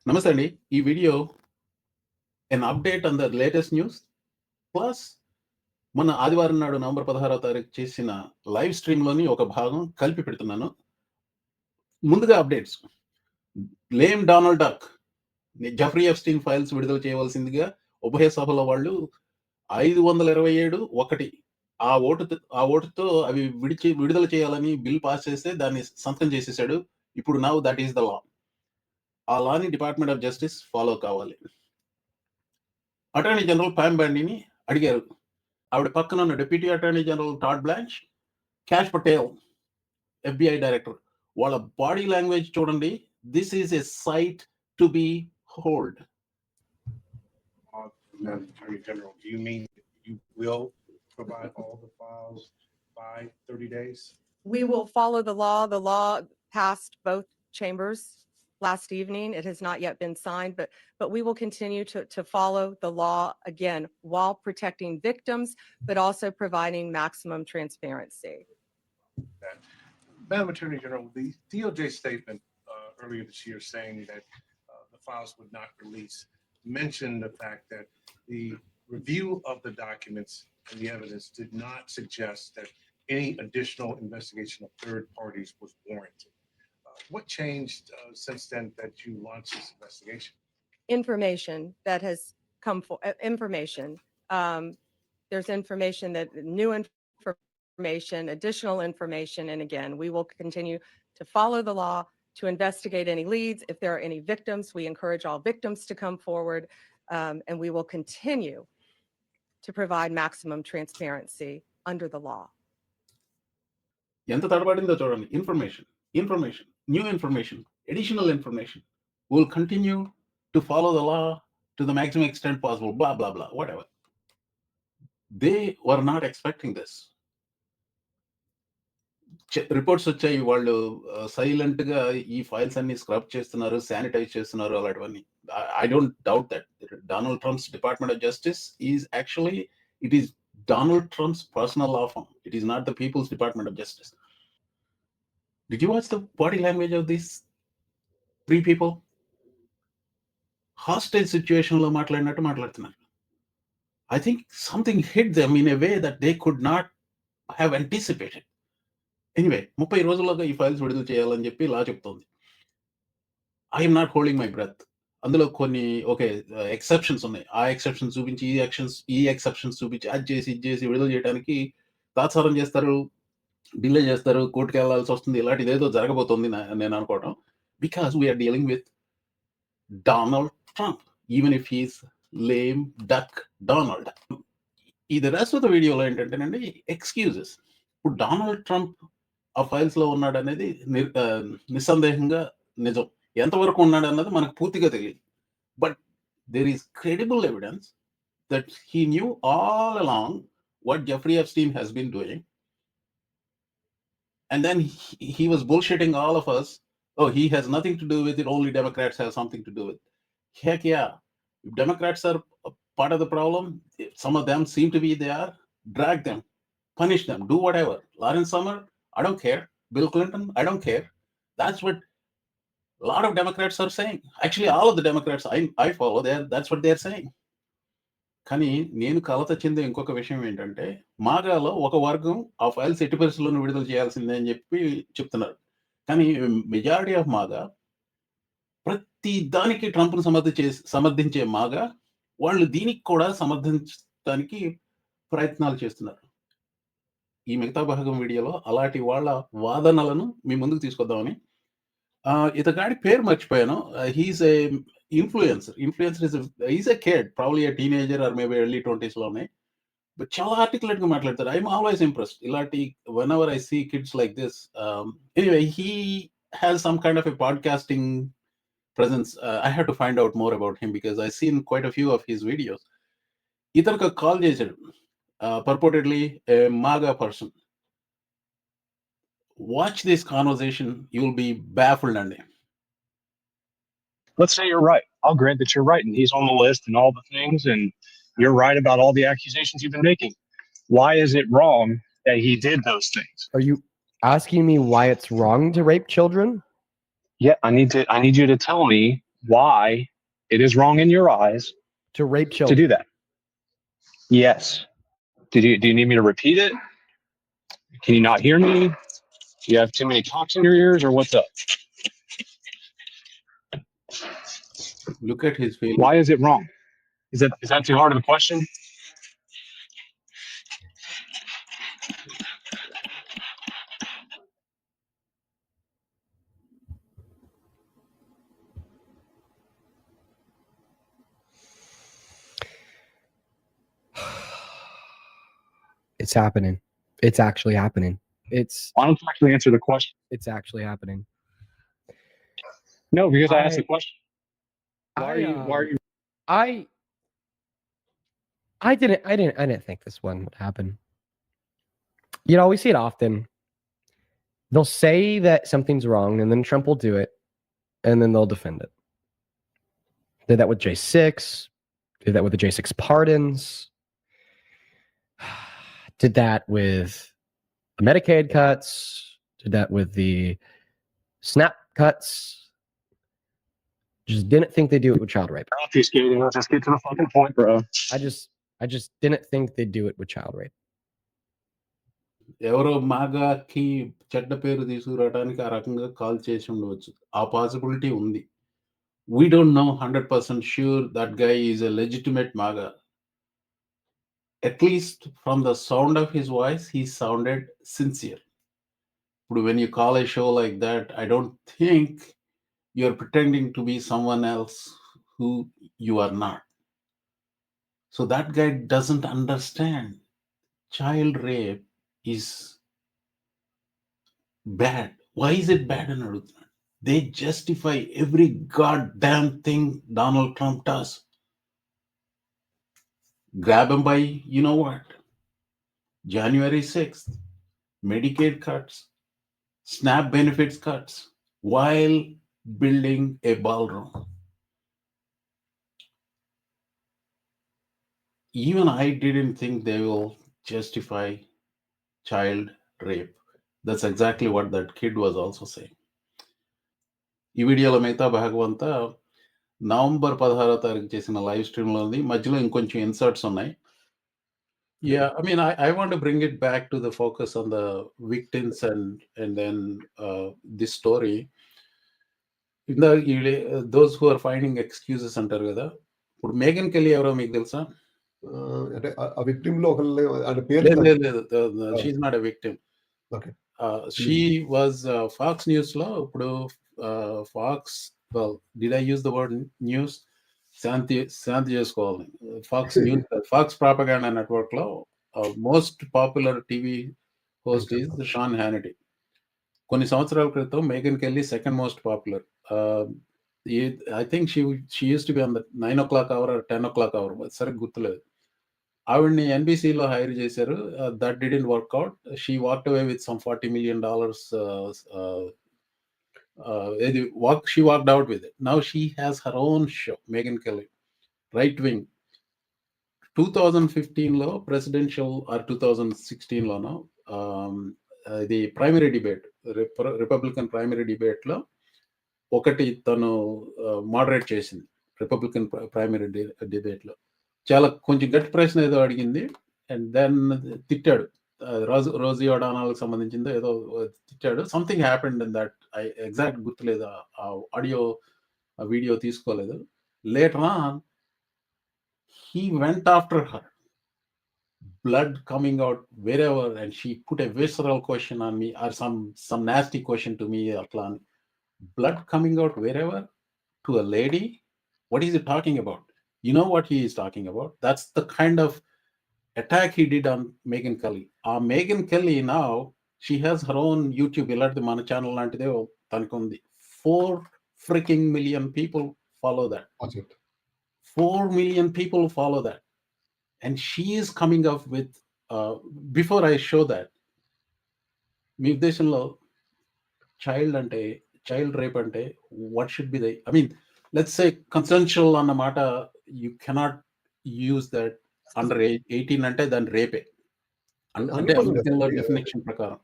నమస్తే అండి. ఈ video an update on the latest news plus మొన్న ఆదివారం నాడు నవంబర్ 16వ తారీఖు చేసిన లైవ్ స్ట్రీమ్‌లోని ఒక భాగం కలిపి పెడుతున్నాను. ముందుగా updates. Lame Donald duck, Jeffrey Epstein files విడుదల చేయవలసిందిగా ఉభయ సభల వాళ్ళు 527-1 ఆ ఓటుతో అవి విడుదల చేయాలని బిల్ పాస్ చేస్తే దాన్ని సంతకం చేసేసాడు. ఇప్పుడు now that is the law. ఆ లాని డిపార్ట్మెంట్ ఆఫ్ జస్టిస్ ఫాలో కావాలి. అటార్నీ జనరల్ పామ్ బాండీని అడిగారు. ఆవిడ పక్కన ఉన్న deputy attorney general Todd Blanche, Kash Patel, FBI director, వాళ్ళ బాడీ లాంగ్వేజ్ చూడండి. This is a sight to behold. Madam Attorney General, do you mean you will provide all the files by 30 days? We will follow the law. The law passed both chambers last evening. It has not yet been signed, but we will continue to follow the law, again, while protecting victims, but also providing maximum transparency. Madam Attorney General, the DOJ statement earlier this year saying that the files would not release mentioned the fact that the review of the documents and the evidence did not suggest that any additional investigation of third parties was warranted. What changed since then that you launched this investigation? Information that has come for information. There's information that new information, additional information, and again, we will continue to follow the law, to investigate any leads. If there are any victims, we encourage all victims to come forward, and we will continue to provide maximum transparency under the law. ఎంత తడబడిందో చూడండి. Information, new information, additional information. Will continue to follow the law to the maximum extent possible, blah blah blah, what ever. They were not expecting this. Reports వచ్చాయి, వాళ్ళు silent గా ఈ files అన్ని scrub చేస్తున్నారు, sanitise చేస్తున్నారు, అలాంటివన్నీ. I don't doubt that. Donald Trump's department of justice is actually, it is Donald Trump's personal law firm. It is not the People's Department of Justice. Did you watch the body language of these three people? Hostage situation lo మాట్లాడుతున్నారు. I think something hit them in a way that they could not have anticipated. Anyway, 30 రోజుల్లోగా ఈ files విడుదల చేయాలని చెప్పి లా చెప్తోంది. I am not holding my breath. అందులో కొన్ని exceptions ఉన్నాయి. ఆ ఎక్సెప్షన్స్ చూపించి ఈ ఎక్సెప్షన్స్ చూపించి అది చేసి ఇది చేసి విడుదల చేయడానికి తాత్సారం చేస్తారు, డిలే చేస్తారు, కోర్టుకి వెళ్లాల్సి వస్తుంది. ఇలాంటిది ఏదో జరగబోతోంది నేను అనుకోవడం. Because we're dealing with Donald Trump, even if he's lame duck Donald. ఇది రెస్ట్ ఆఫ్ ద వీడియోలో ఏంటంటేనండి ఎక్స్క్యూజెస్. ఇప్పుడు డొనాల్డ్ ట్రంప్ ఆ ఫైల్స్ లో ఉన్నాడు అనేది నిస్సందేహంగా నిజం. ఎంతవరకు ఉన్నాడు అన్నది మనకు పూర్తిగా తెలియదు. But there is credible evidence that he knew all along what Jeffrey Epstein has been doing. And then he was bullshitting all of us. Oh, he has nothing to do with it. Only Democrats have something to do with it. Heck yeah. If Democrats are part of the problem, if some of them seem to be, they are, drag them, punish them, do whatever. Lawrence Summer, I don't care. Bill Clinton, I don't care. That's what a lot of Democrats are saying. Actually, all of the Democrats I follow, that's what they're saying. కానీ నేను కలత చెందే ఇంకొక విషయం ఏంటంటే, మాగాలో ఒక వర్గం ఆ ఫైల్స్ ఎట్టి పరిస్థితుల్లోనూ విడుదల చేయాల్సిందే అని చెప్పి చెప్తున్నారు. కానీ మెజారిటీ ఆఫ్ మాగా, ప్రతి దానికి ట్రంప్ను సమర్థించే మాగా, వాళ్ళు దీనికి కూడా సమర్థించడానికి ప్రయత్నాలు చేస్తున్నారు. ఈ మిగతా భాగం వీడియోలో అలాంటి వాళ్ళ వాదనలను మీ ముందుకు తీసుకొద్దామని. ఇతగాడి పేరు మర్చిపోయాను. He's A influencer is a kid, probably a teenager or maybe early 20s లోనే, but చాలా articulate గా మాట్లాడతారు. I'm always impressed ఇలాంటి whenever I see kids like this. Anyway, he has some kind of a podcasting presence. I have to find out more about him because I've seen quite a few of his videos. ఇతనికి call చేశాడు, purportedly a MAGA person. Watch this conversation, you will be baffled. And let's say you're right. I'll grant that you're right, and he's on the list and all the things, and you're right about all the accusations you've been making. Why is it wrong that he did those things? Are you asking me why it's wrong to rape children? Yeah, I need you to tell me why it is wrong in your eyes To rape to children. do that. Yes. Do you need me to repeat it? Can you not hear me? Do you have too many cocks in your ears, or what's up? Look at his feeling. Why is it wrong? Is that too hard of a question? It's happening. It's actually happening. Why don't you actually answer the question? It's actually happening. No, because I asked the question. Why are you? I didn't think this one would happen. You know, we see it often. They'll say that something's wrong, and then Trump will do it, and then they'll defend it. Did that with J6. Did that with the J6 pardons. Did that with the Medicaid cuts. Did that with the SNAP cuts. Just didn't think they'd do it with child rape. Obfuscating. Let's just get to the fucking point, bro. I just didn't think they'd do it with child rape. ఎవరో మాగాకి చెడ్డ పేరు తీసుకురావడానికి ఆ రకంగా call చేసి ఉండవచ్చు. ఆ possibility ఉంది. We don't know 100% sure that guy is a legitimate MAGA. At least from the sound of his voice, he sounded sincere. But when you call a show like that, I don't think you're pretending to be someone else who you are not. So that guy doesn't understand. Child rape is bad. Why is it bad in Arutna? They justify every goddamn thing Donald Trump does. Grab him by, you know what? January 6th, Medicaid cuts, SNAP benefits cuts, while building a ballroom. Even I didn't think they will justify child rape. That's exactly what that kid was also saying. ఈ వీడియోలో మిగతా భాగం అంతా November 16వ తారీఖు చేసిన live స్ట్రీమ్లో ఉంది. మధ్యలో ఇంకొంచెం ఇన్సర్ట్స్ ఉన్నాయి. Yeah, I mean, I want to bring it back to the focus on the victims and then this story. In the those who are finding excuses అంటారు కదా. ఇప్పుడు మేఘన్ కెల్లీ ఎవరో మీకు తెలుసా? అంటే ఆ విక్టిమ్ లో ఒకళ్ళు అంటే పేరు లేదు she's not a victim. Okay she was Fox News లో ఇప్పుడు Fox did I use the word news శాంతి చేసుకోవాలి. Fox News Fox propaganda network లో most popular TV host is Sean Hannity. కొన్ని సంవత్సరాల క్రితం Megyn Kelly second most popular. I think she used to be on the 9 o'clock hour or 10 o'clock hour, సరిగ్గా గుర్తులేదు. ఆవిడ్ని ఎన్బిసిలో హైర్ చేశారు. That didn't work out. She walked away with some $40 million. She walked out with it. Now she has her own show, Megyn Kelly, right wing. 2015లో presidential or 2016లోనో ఇది primary debate, Republican primary డిబేట్లో ఒకటి తను moderate చేసింది. Republican primary డిబేట్లో చాలా కొంచెం గట్టి ప్రశ్న ఏదో అడిగింది అండ్ దెన్ తిట్టాడు. రోజీ ఒడానాలకు సంబంధించిందో ఏదో తిట్టాడు. Something happened in that. Exact గుర్తులేదు, ఆ ఆడియో ఆ వీడియో తీసుకోలేదు. Later on he went after her, blood coming out wherever, and she put a visceral question on me or some nasty question to me. Blood coming out wherever to a lady. What is he talking about? You know what he is talking about? That's the kind of attack he did on Megyn Kelly. Megyn Kelly now, she has her own YouTube illardi mana channel lantide tanukundi. 4 freaking million people follow that. 4 million people follow that. And she is coming up with, before I show that, మీ ఉద్దేశంలో child rape అంటే what should be the, I mean, let's say consensual అన్నమాట, you cannot use that under 18 అంటే దాని రేపే అంటే అమెరికన్లో definition ప్రకారం.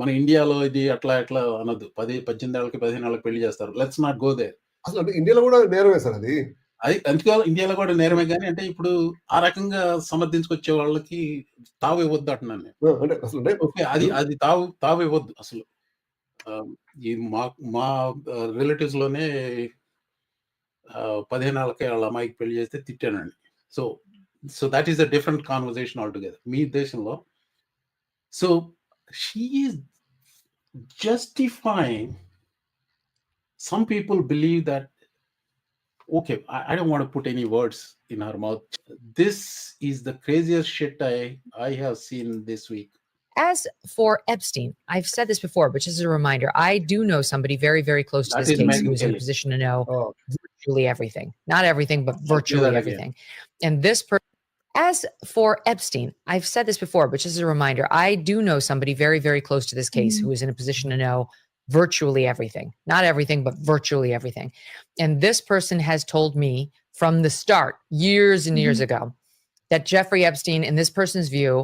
మన ఇండియాలో ఇది అట్లా అనొద్దు. 18 ఏళ్ళకి 15 ఏళ్ళకి పెళ్లి చేస్తారు. Let's not go there. అసలు అంటే ఇండియాలో కూడా నేరమే సార్ అది. అది అందుకే ఇండియాలో కూడా నేరమే గాని అంటే ఇప్పుడు ఆ రకంగా సమర్థించుకొచ్చే వాళ్ళకి తావు ఇవ్వద్దు అంటున్నాను నేను. అంటే అసలు అంటే ఓకే. అది తావు ఇవ్వద్దు అసలు. ఈ మా రిలేటివ్స్‌లోనే 15 ఏళ్ళకే వాళ్ళ అమ్మాయికి పెళ్లి చేస్తే తిట్టానండి. So that is a different conversation altogether. మీ దేశంలో so she is justifying. Some people believe that okay, I don't want to put any words in her mouth. This is the craziest shit I have seen this week. As for Epstein, I've said this before, but just as a reminder, I do know somebody very, very close to That this is case Megyn who is in a Kelly. position to know Oh. virtually everything. Not everything, but I'll say virtually that again. everything. And this person, as for Epstein, I've said this before, but just as a reminder, I do know somebody very, very close to this case who is in a position to know virtually everything. Not everything, but virtually everything. And this person has told me from the start, years and years ago, that Jeffrey Epstein, in this person's view,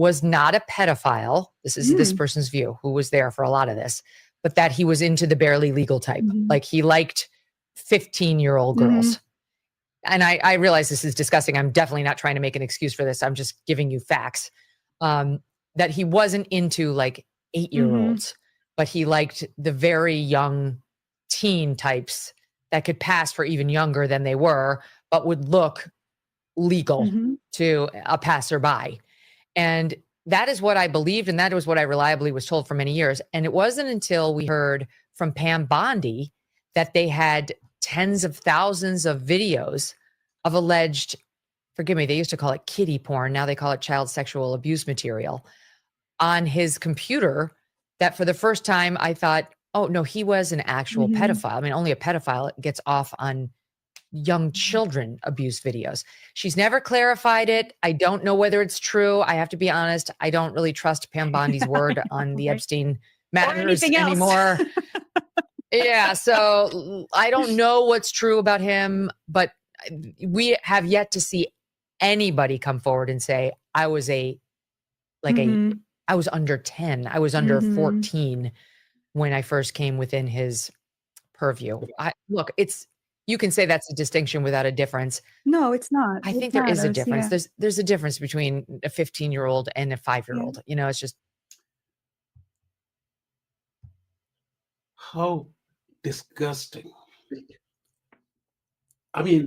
was not a pedophile. This is this person's view, who was there for a lot of this, but that he was into the barely legal type. Like he liked 15-year-old girls. And I realize this is disgusting. I'm definitely not trying to make an excuse for this. I'm just giving you facts. That he wasn't into like 8-year-olds, but he liked the very young teen types that could pass for even younger than they were, but would look legal to a passerby. And that is what I believed, and that was what I reliably was told for many years. And it wasn't until we heard from Pam Bondi that they had tens of thousands of videos of alleged, forgive me, they used to call it kiddie porn. Now they call it child sexual abuse material on his computer, that for the first time I thought, oh no, he was an actual pedophile. I mean, only a pedophile gets off on young children abuse videos. She's never clarified it. I don't know whether it's true. I have to be honest. I don't really trust Pam Bondi's word on the Epstein matters anymore. Yeah. So I don't know what's true about him, but we have yet to see anybody come forward and say, I was I was under 10. I was under 14 when I first came within his purview. Look, you can say that's a distinction without a difference. No, it's not. I think there is a difference. There's a difference between a 15-year-old and a 5-year-old. You know, it's just How disgusting. I mean,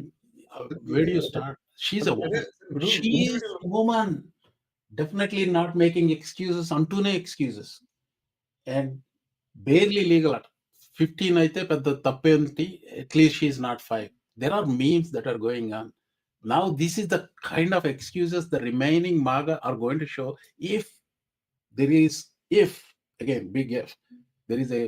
where do you start? She's a woman. She is a woman. Definitely not making excuses, untune excuses. And barely legal at 15 అయితే పెద్ద తప్పేంటి, at least she's not 5. There are memes that are going on. Now this is the kind of excuses the remaining MAGA are going to show if, again, big if, there is a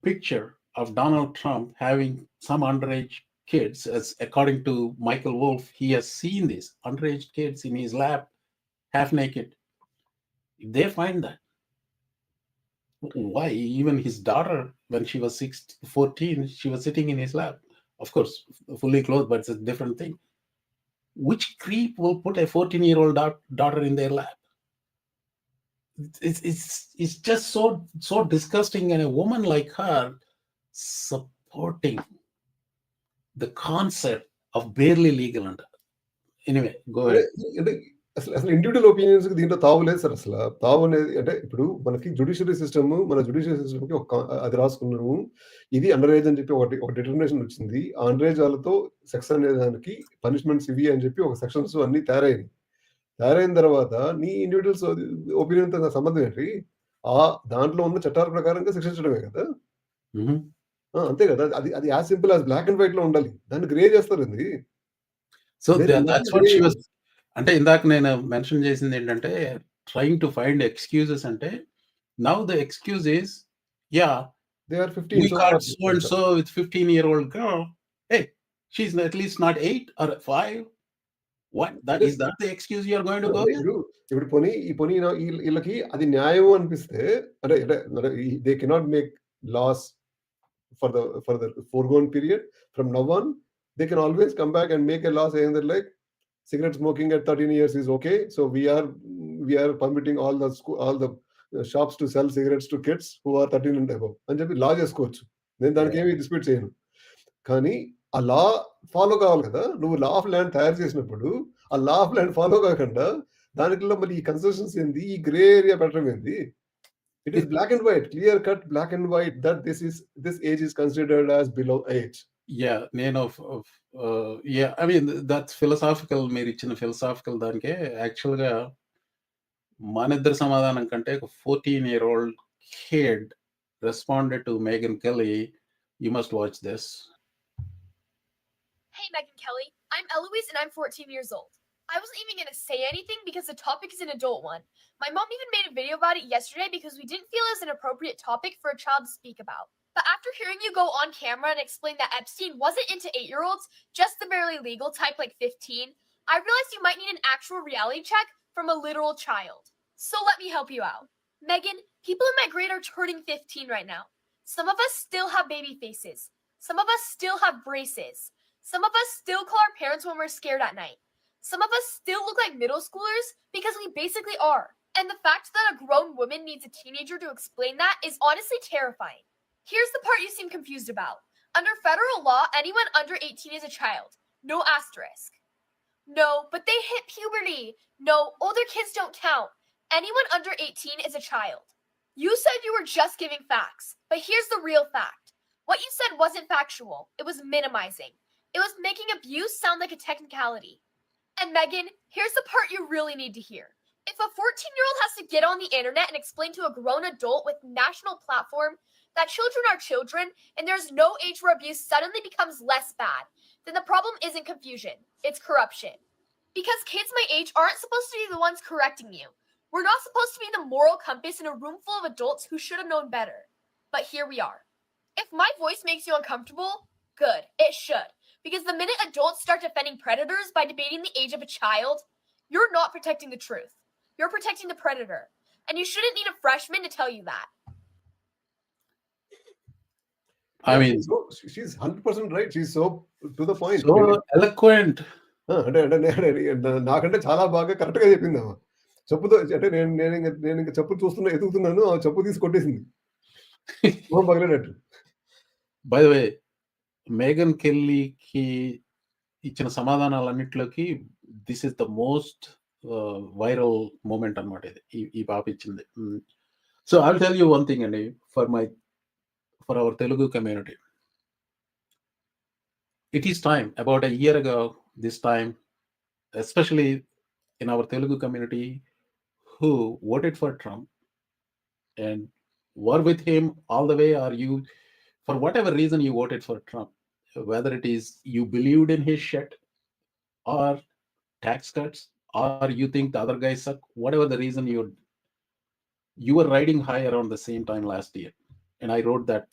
picture of Donald Trump having some underage kids, as according to Michael Wolff, he has seen these underage kids in his lap, half naked. If they find that, why? Even his daughter, when she was 14, she was sitting in his lap. Of course, fully clothed, but it's a different thing. Which creep will put a 14-year-old daughter in their lap? It's just so disgusting, and a woman like her supporting the concept of barely legal. Anyway, go ahead. అంటే అసలు individual opinions దీంట్లో తావు లేదు sir. అసలు తావు అనేది అంటే ఇప్పుడు మనకి జ్యుడిషియరీ సిస్టమ్, మన జ్యుడిషియరీ సిస్టమ్కి అది రాసుకున్నాము. ఇది అండర్ ఏజ్ అని చెప్పి ఒక డిటర్మినేషన్ వచ్చింది. ఆ అండర్ ఏజ్ వాళ్ళతో సెక్స్ అనే దానికి పనిష్మెంట్స్ ఇవి అని చెప్పి ఒక సెక్షన్స్ అన్ని తయారైంది. తయారైన తర్వాత నీ ఇండివిజువల్స్ ఒపీనియన్తో సంబంధం ఏంటి? దాంట్లో ఉన్న చట్టాల ప్రకారంగా శిక్షించడమే కదా. అంతే కదా. అది as simple as black and white లో ఉండాలి. దాన్ని గ్రే చేస్తారండి. So that's what she was. అంటే ఇందాక నేను మెన్షన్ చేసింది ఏంటంటే, ట్రైయింగ్ టు ఫైండ్ ఎక్స్క్యూజెస్ అంటే, now the excuse is, yeah, they are 15. we caught so and so with 15-year-old girl. Hey, she's at least not 8 or 5. What? Is that the excuse you are going to go with? ఇప్పుడు పోనీ వీళ్ళకి అది న్యాయం అనిపిస్తే, అంటే they cannot make laws for the foregone period. From now on, they can always come back and make a law saying that like cigarette smoking at 13 years is okay. So we are permitting all the shops to sell cigarettes to kids who are 13 and above. And just law చేసుకోవచ్చు. నేను దానికి ఏమి dispute చేయను. కానీ ఆ law follow కావాలి కదా! నువ్వు లా ఆఫ్ ల్యాండ్ తయారు చేసినప్పుడు, ఆ లా ఆఫ్ ల్యాండ్ ఫాలో కాకుండా దానిలో మళ్ళీ ఈ కన్సెషన్స్ ఏంది? ఈ గ్రే ఏరియా పెట్టడం ఏంది? It is black and white, clear cut black and white that this age is considered as below age. Yeah, నేను yeah, I mean that's philosophical. మీరు ఇచ్చిన philosophical దానికే యాక్చువల్గా మనిద్దరి సమాధానం కంటే ఒక 14-year-old kid responded to Megyn Kelly. You must watch this. Hey, Megyn Kelly. I'm Eloise and I'm 14 years old. I wasn't even going to say anything because the topic is an adult one. My mom even made a video about it yesterday because we didn't feel it was an appropriate topic for a child to speak about. But after hearing you go on camera and explain that Epstein wasn't into 8-year-olds, just the barely legal type like 15, I realized you might need an actual reality check from a literal child. So let me help you out. Megyn, people in my grade are turning 15 right now. Some of us still have baby faces. Some of us still have braces. Some of us still call our parents when we're scared at night. Some of us still look like middle schoolers because we basically are. And the fact that a grown woman needs a teenager to explain that is honestly terrifying. Here's the part you seem confused about. Under federal law, anyone under 18 is a child. No asterisk. No, but they hit puberty. No, older kids don't count. Anyone under 18 is a child. You said you were just giving facts, but here's the real fact. What you said wasn't factual. It was minimizing. It was making abuse sound like a technicality. And Megyn, here's the part you really need to hear. If a 14-year-old has to get on the internet and explain to a grown adult with national platform that children are children and there's no age where abuse suddenly becomes less bad, then the problem isn't confusion, it's corruption. Because kids my age aren't supposed to be the ones correcting you. We're not supposed to be the moral compass in a room full of adults who should have known better. But here we are. If my voice makes you uncomfortable, good, it should. Because the minute adults start defending predators by debating the age of a child, you're not protecting the truth. You're protecting the predator. And you shouldn't need a freshman to tell you that. I mean, No, she's 100% right. She's so to the point. so eloquent. అంటే నాకంటే చాలా బాగా correct గా చెప్పింది ఆమె. చెప్పుతో అంటే నేను ఇంకా చెప్పు చూస్తున్నా ఎదుగుతున్నాను, ఆ చెప్పు తీసి కొట్టేసింది మొహం పగిలేటట్టు. By the way, మేగన్ కెల్లీకి ఇచ్చిన సమాధానాలన్నిట్లోకి this is the most viral moment అనమాట ఇది, ఈ పాప ఇచ్చింది. So I will tell you one thing అండి, for our Telugu community, it is time. About a year ago this time, especially in our Telugu community who voted for Trump and were with him all the way, or you, for whatever reason you voted for Trump, whether it is you believed in his shit or tax cuts, or you think the other guys suck, whatever the reason, you were riding high around the same time last year. And I wrote that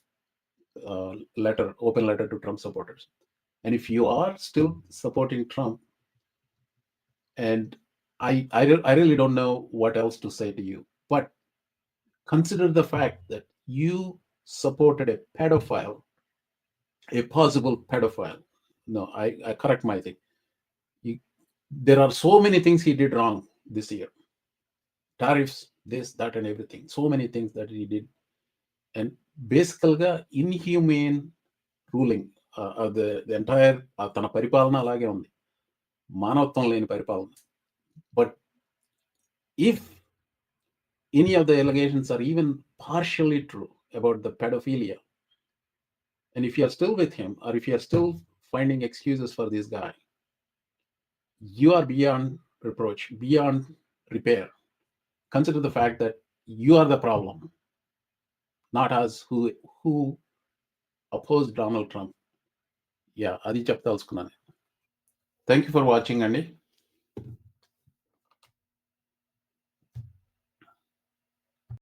open letter to Trump supporters. And if you are still supporting Trump, and I really don't know what else to say to you, but consider the fact that you supported a pedophile, a possible pedophile. No, I correct my thing. There are so many things he did wrong this year. Tariffs, this, that, and everything. So many things that he did. And basically, inhumane ruling. The entire తన పరిపాలన అలాగే ఉంది, మానవత్వం లేని పరిపాలన. But if any of the allegations are even partially true about the pedophilia, and if you are still with him, or if you are still finding excuses for this guy, you are beyond reproach, beyond repair. Consider the fact that you are the problem, not us who opposed Donald Trump. Yeah, అది చెప్తాల్సుకున్నాను. Thank you for watching, Andy.